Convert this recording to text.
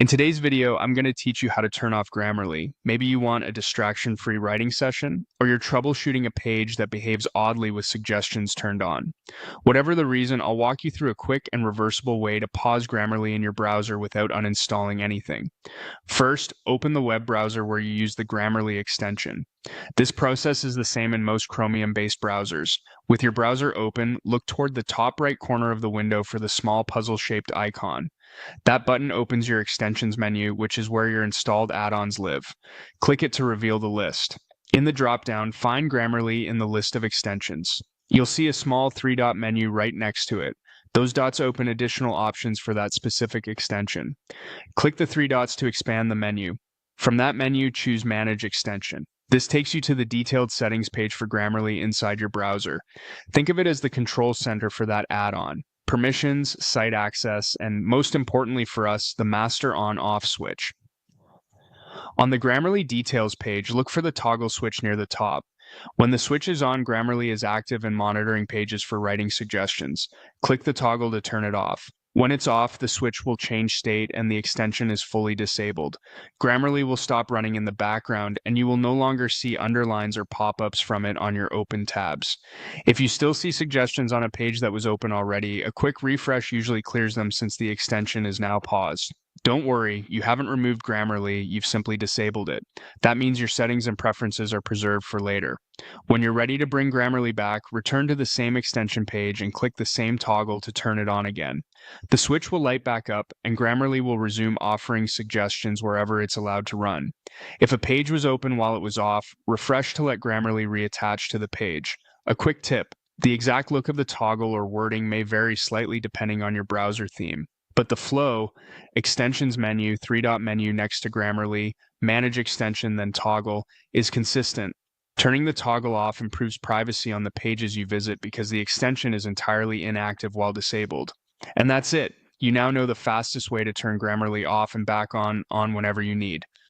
In today's video, I'm going to teach you how to turn off Grammarly. Maybe you want a distraction-free writing session, or you're troubleshooting a page that behaves oddly with suggestions turned on. Whatever the reason, I'll walk you through a quick and reversible way to pause Grammarly in your browser without uninstalling anything. First, open the web browser where you use the Grammarly extension. This process is the same in most Chromium-based browsers. With your browser open, look toward the top right corner of the window for the small puzzle-shaped icon. That button opens your extensions menu, which is where your installed add-ons live. Click it to reveal the list. In the dropdown, find Grammarly in the list of extensions. You'll see a small three-dot menu right next to it. Those dots open additional options for that specific extension. Click the three dots to expand the menu. From that menu, choose Manage Extension. This takes you to the detailed settings page for Grammarly inside your browser. Think of it as the control center for that add-on. Permissions, site access, and most importantly for us, the master on-off switch. On the Grammarly details page, look for the toggle switch near the top. When the switch is on, Grammarly is active and monitoring pages for writing suggestions. Click the toggle to turn it off. When it's off, the switch will change state and the extension is fully disabled. Grammarly will stop running in the background and you will no longer see underlines or pop-ups from it on your open tabs. If you still see suggestions on a page that was open already, a quick refresh usually clears them since the extension is now paused. Don't worry, you haven't removed Grammarly, you've simply disabled it. That means your settings and preferences are preserved for later. When you're ready to bring Grammarly back, return to the same extension page and click the same toggle to turn it on again. The switch will light back up and Grammarly will resume offering suggestions wherever it's allowed to run. If a page was open while it was off, refresh to let Grammarly reattach to the page. A quick tip: the exact look of the toggle or wording may vary slightly depending on your browser theme. But the flow, extensions menu, three-dot menu next to Grammarly, manage extension, then toggle, is consistent. Turning the toggle off improves privacy on the pages you visit because the extension is entirely inactive while disabled. And that's it. You now know the fastest way to turn Grammarly off and back on whenever you need.